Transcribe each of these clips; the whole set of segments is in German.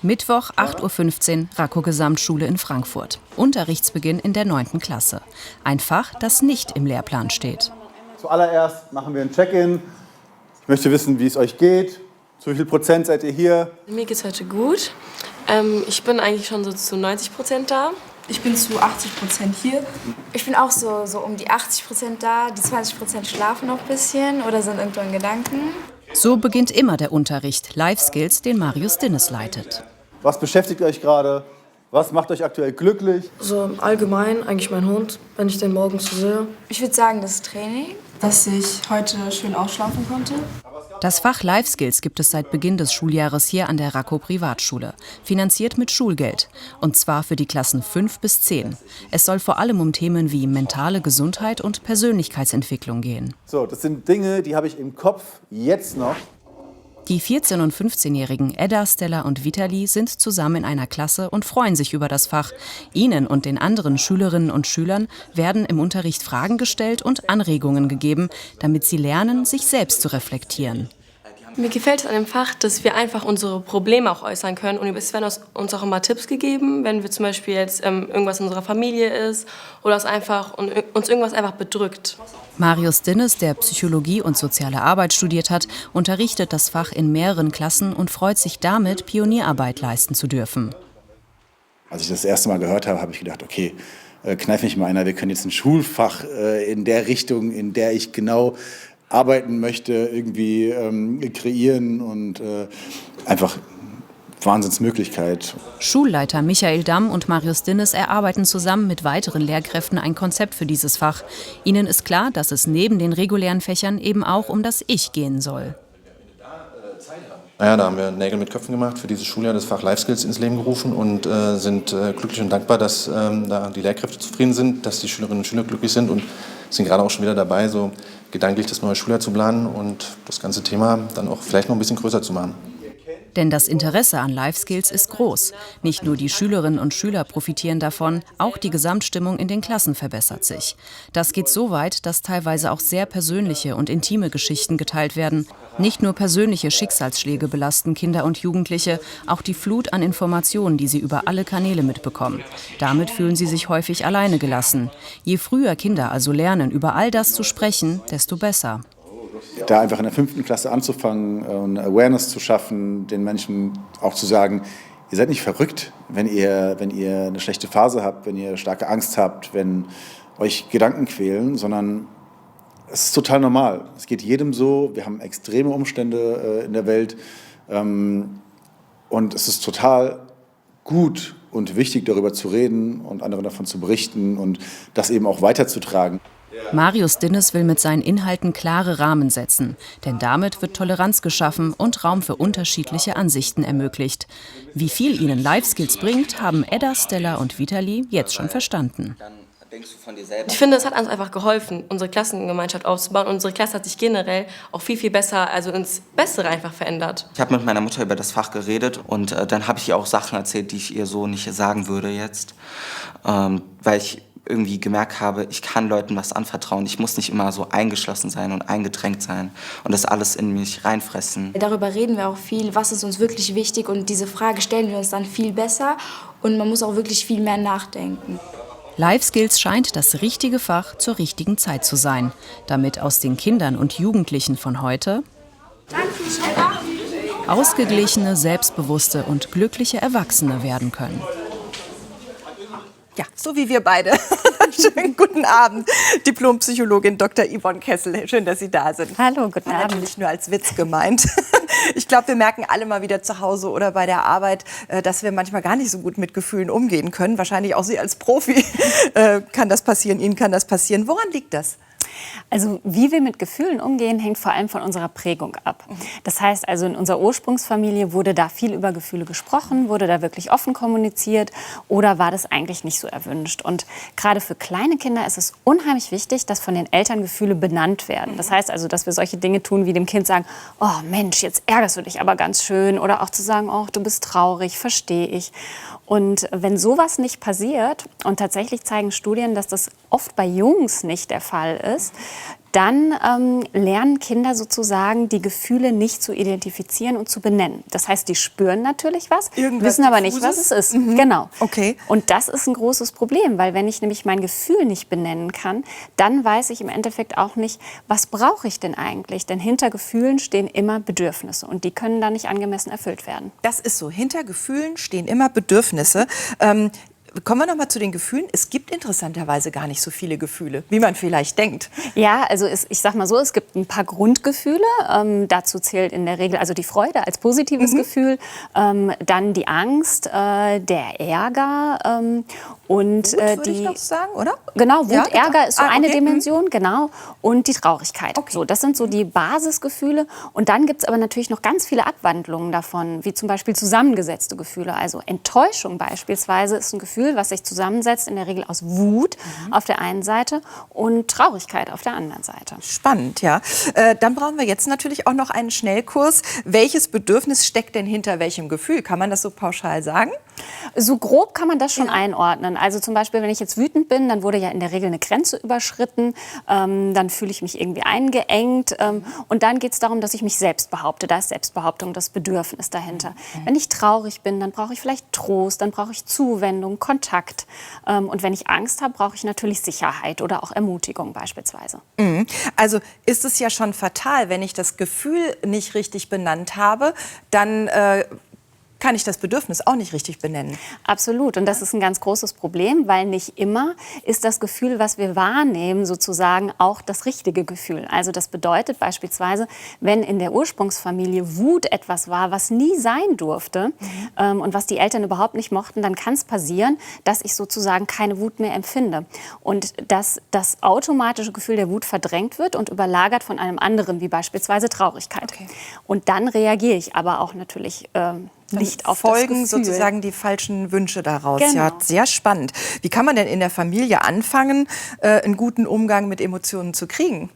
Mittwoch, 8:15 Uhr, Rakow Gesamtschule in Frankfurt. Unterrichtsbeginn in der 9. Klasse. Ein Fach, das nicht im Lehrplan steht. Zuallererst machen wir ein Check-in. Ich möchte wissen, wie es euch geht. Zu wie viel Prozent seid ihr hier? Mir geht's heute gut. Ich bin eigentlich schon so zu 90% da. Ich bin zu 80% hier. Ich bin auch so um die 80% da. Die 20% schlafen noch ein bisschen oder sind irgendwo in Gedanken. So beginnt immer der Unterricht Life Skills, den Marius Dinnes leitet. Was beschäftigt euch gerade? Was macht euch aktuell glücklich? So allgemein eigentlich mein Hund, wenn ich den morgens so sehe. Ich würde sagen, das Training. Dass ich heute schön ausschlafen konnte. Das Fach Life Skills gibt es seit Beginn des Schuljahres hier an der Rakow Privatschule. Finanziert mit Schulgeld. Und zwar für die Klassen 5 bis 10. Es soll vor allem um Themen wie mentale Gesundheit und Persönlichkeitsentwicklung gehen. So, das sind Dinge, die habe ich im Kopf jetzt noch. Die 14- und 15-jährigen Edda, Stella und Vitali sind zusammen in einer Klasse und freuen sich über das Fach. Ihnen und den anderen Schülerinnen und Schülern werden im Unterricht Fragen gestellt und Anregungen gegeben, damit sie lernen, sich selbst zu reflektieren. Mir gefällt es an dem Fach, dass wir einfach unsere Probleme auch äußern können. Und es werden uns auch immer Tipps gegeben, wenn wir zum Beispiel jetzt irgendwas in unserer Familie ist oder uns irgendwas einfach bedrückt. Marius Dinnes, der Psychologie und soziale Arbeit studiert hat, unterrichtet das Fach in mehreren Klassen und freut sich damit, Pionierarbeit leisten zu dürfen. Als ich das erste Mal gehört habe, habe ich gedacht, okay, kneif mich mal einer, wir können jetzt ein Schulfach in der Richtung, in der ich genau arbeiten möchte, irgendwie kreieren und einfach Wahnsinnsmöglichkeit. Schulleiter Michael Damm und Marius Dinnes erarbeiten zusammen mit weiteren Lehrkräften ein Konzept für dieses Fach. Ihnen ist klar, dass es neben den regulären Fächern eben auch um das Ich gehen soll. Naja, da haben wir Nägel mit Köpfen gemacht, für dieses Schuljahr das Fach Life Skills ins Leben gerufen und sind glücklich und dankbar, dass da die Lehrkräfte zufrieden sind, dass die Schülerinnen und Schüler glücklich sind und sind gerade auch schon wieder dabei, so gedanklich das neue Schuljahr zu planen und das ganze Thema dann auch vielleicht noch ein bisschen größer zu machen. Denn das Interesse an Life Skills ist groß. Nicht nur die Schülerinnen und Schüler profitieren davon, auch die Gesamtstimmung in den Klassen verbessert sich. Das geht so weit, dass teilweise auch sehr persönliche und intime Geschichten geteilt werden. Nicht nur persönliche Schicksalsschläge belasten Kinder und Jugendliche, auch die Flut an Informationen, die sie über alle Kanäle mitbekommen. Damit fühlen sie sich häufig alleine gelassen. Je früher Kinder also lernen, über all das zu sprechen, desto besser. Da einfach in der 5. Klasse anzufangen und Awareness zu schaffen, den Menschen auch zu sagen, ihr seid nicht verrückt, wenn ihr eine schlechte Phase habt, wenn ihr starke Angst habt, wenn euch Gedanken quälen, sondern es ist total normal. Es geht jedem so, wir haben extreme Umstände in der Welt und es ist total gut und wichtig, darüber zu reden und anderen davon zu berichten und das eben auch weiterzutragen. Marius Dinnes will mit seinen Inhalten klare Rahmen setzen, denn damit wird Toleranz geschaffen und Raum für unterschiedliche Ansichten ermöglicht. Wie viel ihnen Life Skills bringt, haben Edda, Stella und Vitali jetzt schon verstanden. Ich finde, es hat uns einfach geholfen, unsere Klassengemeinschaft aufzubauen. Unsere Klasse hat sich generell auch viel, viel besser, also ins Bessere einfach verändert. Ich habe mit meiner Mutter über das Fach geredet und dann habe ich ihr auch Sachen erzählt, die ich ihr so nicht sagen würde jetzt, weil ich irgendwie gemerkt habe, ich kann Leuten was anvertrauen. Ich muss nicht immer so eingeschlossen sein und eingedrängt sein und das alles in mich reinfressen. Darüber reden wir auch viel, was ist uns wirklich wichtig und diese Frage stellen wir uns dann viel besser und man muss auch wirklich viel mehr nachdenken. Life Skills scheint das richtige Fach zur richtigen Zeit zu sein, damit aus den Kindern und Jugendlichen von heute ausgeglichene, selbstbewusste und glückliche Erwachsene werden können. Ja, so wie wir beide. Schönen guten Abend, Diplompsychologin Dr. Yvonne Kessel. Schön, dass Sie da sind. Hallo, guten Abend. Natürlich nur als Witz gemeint. Ich glaube, wir merken alle mal wieder zu Hause oder bei der Arbeit, dass wir manchmal gar nicht so gut mit Gefühlen umgehen können. Wahrscheinlich auch Sie als Profi kann das passieren, Ihnen kann das passieren. Woran liegt das? Also wie wir mit Gefühlen umgehen, hängt vor allem von unserer Prägung ab. Das heißt also, in unserer Ursprungsfamilie wurde da viel über Gefühle gesprochen, wurde da wirklich offen kommuniziert oder war das eigentlich nicht so erwünscht? Und gerade für kleine Kinder ist es unheimlich wichtig, dass von den Eltern Gefühle benannt werden. Das heißt also, dass wir solche Dinge tun, wie dem Kind sagen, oh Mensch, jetzt ärgerst du dich aber ganz schön. Oder auch zu sagen, oh, du bist traurig, verstehe ich. Und wenn sowas nicht passiert, und tatsächlich zeigen Studien, dass das oft bei Jungs nicht der Fall ist, dann lernen Kinder sozusagen, die Gefühle nicht zu identifizieren und zu benennen. Das heißt, die spüren natürlich was, wissen aber nicht, was es ist. Genau. Okay. Und das ist ein großes Problem, weil wenn ich nämlich mein Gefühl nicht benennen kann, dann weiß ich im Endeffekt auch nicht, was brauche ich denn eigentlich? Denn hinter Gefühlen stehen immer Bedürfnisse und die können dann nicht angemessen erfüllt werden. Das ist so. Hinter Gefühlen stehen immer Bedürfnisse. Kommen wir noch mal zu den Gefühlen. Es gibt interessanterweise gar nicht so viele Gefühle, wie man vielleicht denkt. Ja, also ich sag mal so, es gibt ein paar Grundgefühle. Dazu zählt in der Regel also die Freude als positives Gefühl, dann die Angst, der Ärger und Wut, würde ich noch sagen, oder? Genau, Wut, Ja, Ärger ist so eine okay. Dimension, genau, und die Traurigkeit. Okay. So, das sind so die Basisgefühle. Und dann gibt es aber natürlich noch ganz viele Abwandlungen davon, wie zum Beispiel zusammengesetzte Gefühle. Also Enttäuschung beispielsweise ist ein Gefühl, was sich zusammensetzt, in der Regel aus Wut auf der einen Seite und Traurigkeit auf der anderen Seite. Spannend, ja. Dann brauchen wir jetzt natürlich auch noch einen Schnellkurs. Welches Bedürfnis steckt denn hinter welchem Gefühl? Kann man das so pauschal sagen? So grob kann man das schon einordnen. Also zum Beispiel, wenn ich jetzt wütend bin, dann wurde ja in der Regel eine Grenze überschritten. Dann fühle ich mich irgendwie eingeengt. Und dann geht es darum, dass ich mich selbst behaupte. Da ist Selbstbehauptung das Bedürfnis dahinter. Wenn ich traurig bin, dann brauche ich vielleicht Trost, dann brauche ich Zuwendung, Kontakt. Und wenn ich Angst habe, brauche ich natürlich Sicherheit oder auch Ermutigung beispielsweise. Also ist es ja schon fatal, wenn ich das Gefühl nicht richtig benannt habe, dann kann ich das Bedürfnis auch nicht richtig benennen. Absolut. Und das ist ein ganz großes Problem, weil nicht immer ist das Gefühl, was wir wahrnehmen, sozusagen auch das richtige Gefühl. Also das bedeutet beispielsweise, wenn in der Ursprungsfamilie Wut etwas war, was nie sein durfte und was die Eltern überhaupt nicht mochten, dann kann es passieren, dass ich sozusagen keine Wut mehr empfinde. Und dass das automatische Gefühl der Wut verdrängt wird und überlagert von einem anderen, wie beispielsweise Traurigkeit. Okay. Und dann reagiere ich aber auch natürlich nicht auf folgen das Gefühl. sozusagen die falschen Wünsche daraus. Genau. Ja, sehr spannend. Wie kann man denn in der Familie anfangen, einen guten Umgang mit Emotionen zu kriegen?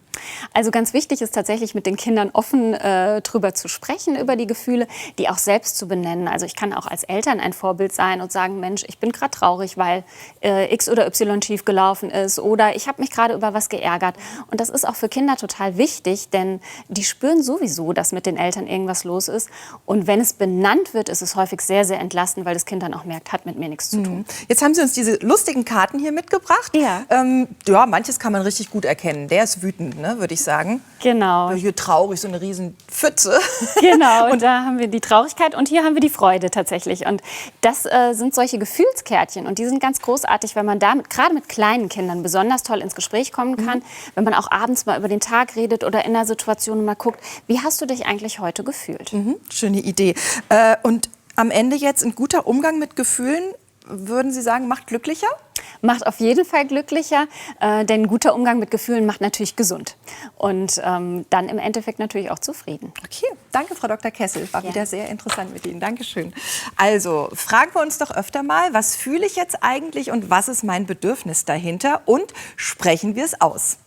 Also ganz wichtig ist tatsächlich mit den Kindern offen drüber zu sprechen, über die Gefühle, die auch selbst zu benennen. Also ich kann auch als Eltern ein Vorbild sein und sagen, Mensch, ich bin gerade traurig, weil X oder Y schief gelaufen ist oder ich habe mich gerade über was geärgert. Und das ist auch für Kinder total wichtig, denn die spüren sowieso, dass mit den Eltern irgendwas los ist. Und wenn es benannt wird, ist es häufig sehr, sehr entlastend, weil das Kind dann auch merkt, hat mit mir nichts zu tun. Jetzt haben Sie uns diese lustigen Karten hier mitgebracht. Ja. Ja, manches kann man richtig gut erkennen. Der ist wütend, ne, würde ich sagen. Genau. Hier traurig, so eine riesen Pfütze. Genau, und da haben wir die Traurigkeit und hier haben wir die Freude tatsächlich. Und das sind solche Gefühlskärtchen und die sind ganz großartig, wenn man damit, gerade mit kleinen Kindern, besonders toll ins Gespräch kommen kann, wenn man auch abends mal über den Tag redet oder in einer Situation mal guckt, wie hast du dich eigentlich heute gefühlt? Schöne Idee. Und am Ende jetzt ein guter Umgang mit Gefühlen, würden Sie sagen, macht glücklicher? Macht auf jeden Fall glücklicher, denn ein guter Umgang mit Gefühlen macht natürlich gesund und dann im Endeffekt natürlich auch zufrieden. Okay, danke Frau Dr. Kessel, war Ja. wieder sehr interessant mit Ihnen. Dankeschön. Also fragen wir uns doch öfter mal, was fühle ich jetzt eigentlich und was ist mein Bedürfnis dahinter und sprechen wir es aus.